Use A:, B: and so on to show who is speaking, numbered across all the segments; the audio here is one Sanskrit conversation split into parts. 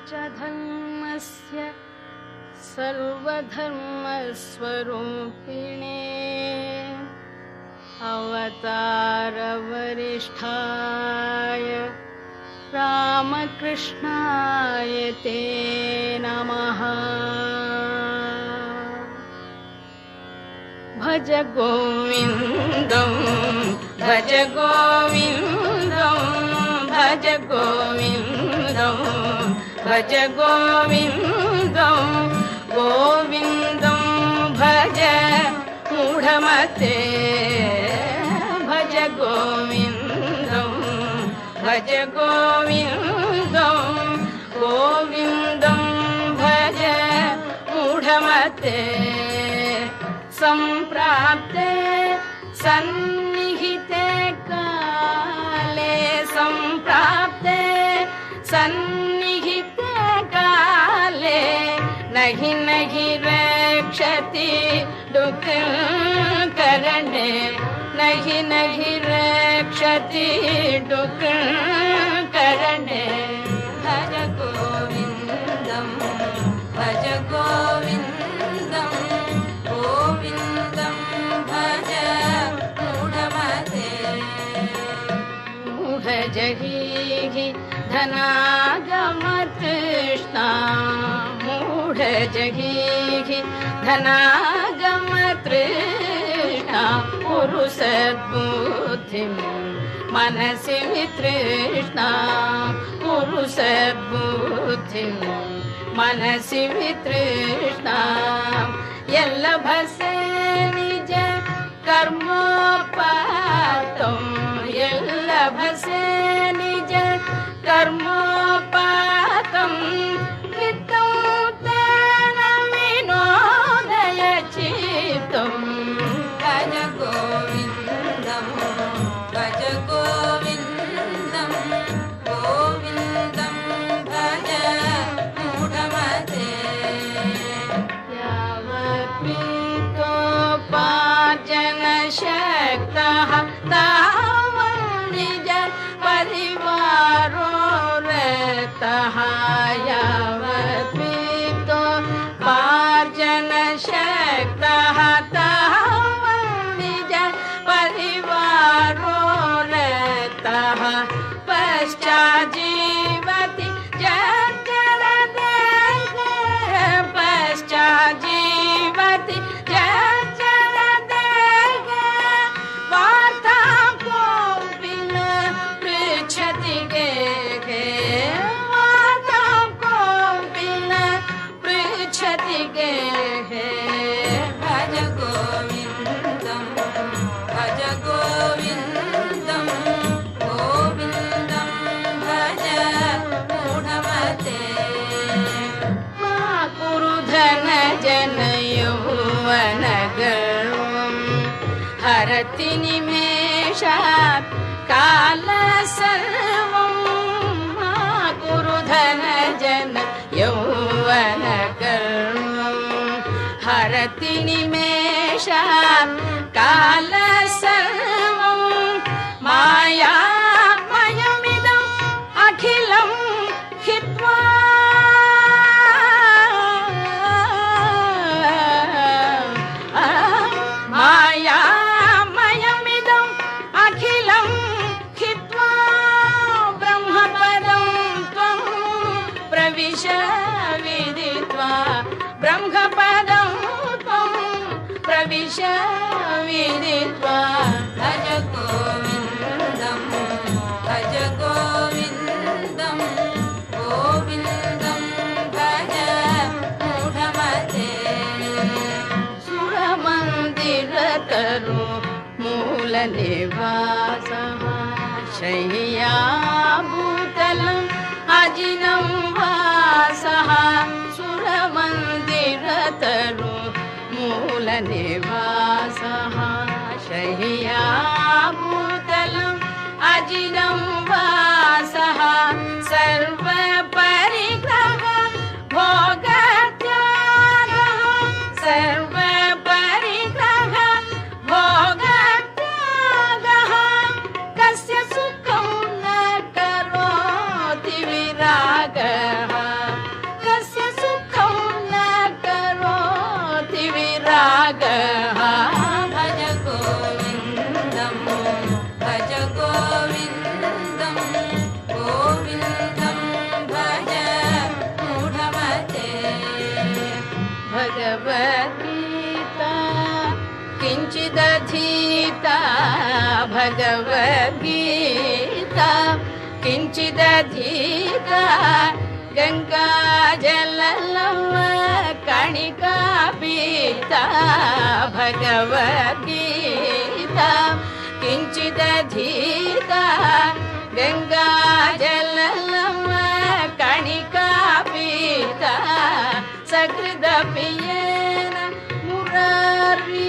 A: च धर्मस्य सर्वधर्मस्वरूपिणे अवतारवरिष्ठाय रामकृष्णाय ते नमः। भज गोविन्दं भज गोविन्दं भज गोविन्दं भज गोविन्दं गोविन्दं भज मूढमते भज गोविन्दं भज गोविन्दं गोविन्दं भज मूढमते। सम्प्राप्ते सन्निहिते काले सम्प्राप्ते सन्निहिते काले नहि नहि रक्षति दुःखकरणे नहि नहि रक्षति दुःखकरणे। भज गोविन्दं भज गोविन्दं गोविन्दं भज मूढमते। मूढजहि धनागमतृष्णा मूढजहि धनागमतृष्णा कुरु सद्बुद्धिं मनसि वितृष्णा कुरु सद्बुद्धिं मनसि वितृष्णा। यल्लभसे निज कर्मोपातं यल्लभसे निज कर्मोपातं वित्तं तेन विनोदय चित्तं। भज गोविन्दं भज गोविन्दं गोविन्दं भज मूढमते। यावत्वित्तोपार्जनशक्तः तावत् निज परिवारो रतः यावत्वित्तोपार्जनशक्तः तावत् निज परिवारो रतः पश्चाज्जीवति जर्जरदेहे पश्चाज्जीवति जर्जरदेहे वार्तां कोऽपि न पृच्छति गेहे वार्तां कोऽपि न पृच्छति गेहे। भज गोविन्दं भज गोविन्दं गोविन्दं भज मूढमते। मा कुरु धनजनयौवनगर्वं हरति निमेषात् कालसर्वं मा कुरु धनजनयौवनगर्वं हरति निमेषात् कालसर्वं मायामयमिदम् अखिलं हित्वा मायामयमिदम् अखिलं हित्वा ब्रह्मपदं त्वं प्रविश विदित्वा ब्रह्मपदं त्वं प्रविश विदित्वा। भज गोविन्दं भज गोविन्दं गोविन्दं भज मूढमते। सुरमन्दिरतरु मूलनिवासः शय्याभूतलम् अजिनं वासः सुरमन्दिरतरु मूलनिवासः शय्याभूतलम् अजिनं वासः सर्वपरिग्रह भोगत्यागः सर्वपरिग्रह भोगत्यागः कस्य सुखं न करोति विरागः भगवद्गीता किञ्चिदधीता गङ्गाजललव कणिका पीता भगवद्गीता किञ्चिदधीता गङ्गाजललव कणिका पीता सकृदपियेन मुरारी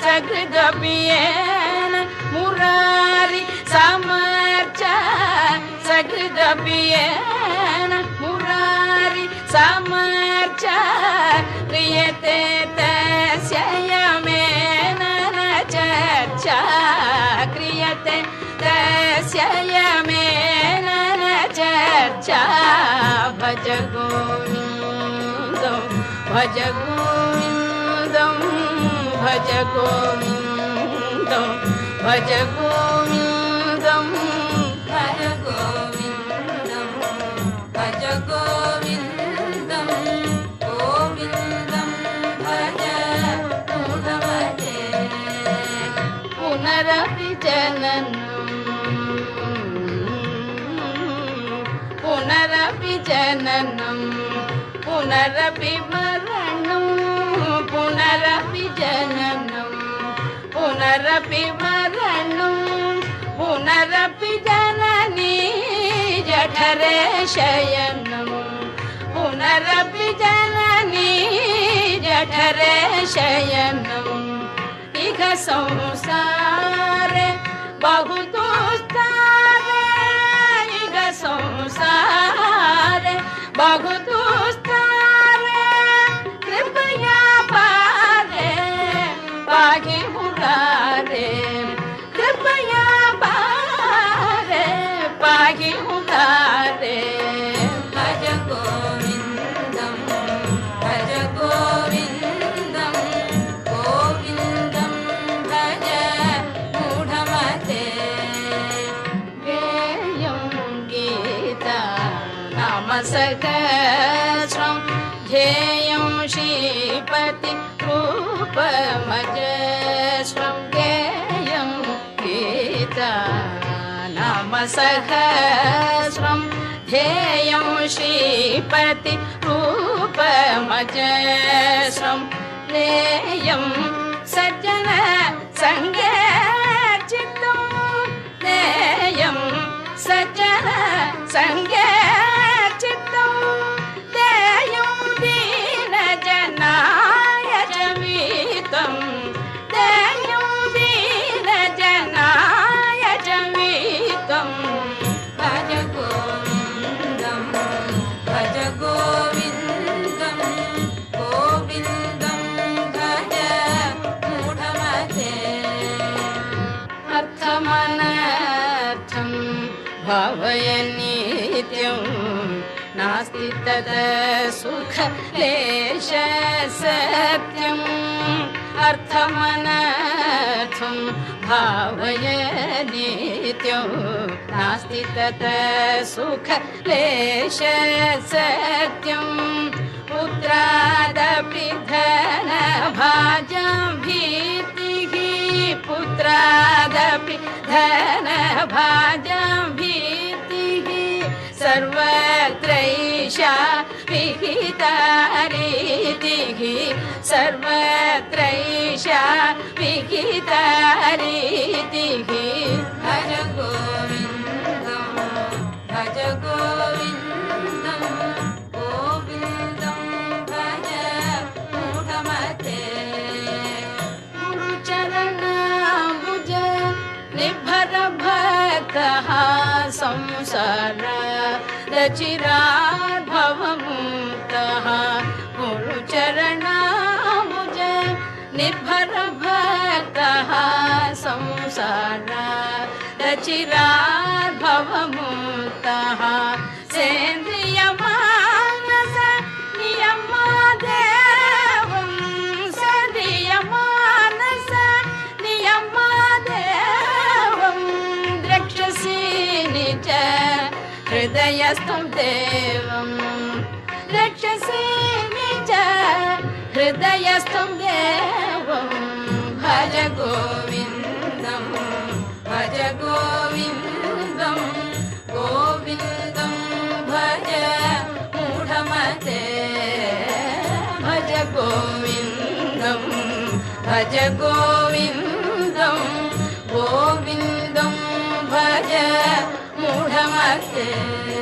A: सकृदपियेन मुरारी समर्च सकृदपियेन मुरारी समर्च क्रियते तस्य यमेन न चर्चा क्रियते तस्य यमेन न चर्चा भज गोविन्दं भज गोविन्दं भज गोविन्दं भज गोविन्दं भज गोविन्दं भज गोविन्दं गोविन्दं भज मूढमते पुनरपि जननं पुनरपि जननं पुनरपि मरणं पुनरपि जननं पुनरपि मरणं पुनरपि जननी जठरे शयनं पुनरपि जननी जठरे शयनं इह संसारे बहु दुस्तारे इह संसारे बहु दुस्तारे कृपया पारे पाहि मुरारे कृपया पारे पाहि मुरारे भज गोविन्दं भज गोविन्दं गोविन्दं भज मूढमते गेयं गीता नाम सहस्रं ध्येयं श्रीपति रूपमजस्रं गेयं गीता नाम सहस्रं ध्येयं श्रीपति रूपमजस्रं नेयं सज्जन संगे चित्तं नेयं सज्जन संगे चित्तं देयं दीनजनाय च वीतं देयं दीनजनाय च वीतं भज गोविन्दं भज गोविन्दं गोविन्दं भज मूढमते अर्थमनर्थं भावय नित्यं नास्ति तद सुख लेश सत्यम् अर्थमनर्थं भावय नित्यं नास्ति तद सुख लेश सत्यं पुत्रादपि धनभाजं भीतिः पुत्रादपि धनभाजं भीतिः सर्वत्रैषा विहिता रीतिः सर्वत्रैषा विहिता रीतिः भज गोविन्दं भज गोविन्दं गोविन्दं भज मूढमते गुरुचरणाम्बुज निर्भर भक्तः संसार रचिरात् भवमुक्तः गुरुचरणाम्बुज निर्भर भक्तः संसार रचिरात् भवमुक्तः सेन्द्रियमानस नियमादेवं सदियमानस नियमादेवं द्रक्ष्यसि निज हृदयस्थं देवं द्रक्ष्यसि निज हृदयस्थं देवं भज गोविन्द भज गोविन्दं गोविन्दं भज मूढमते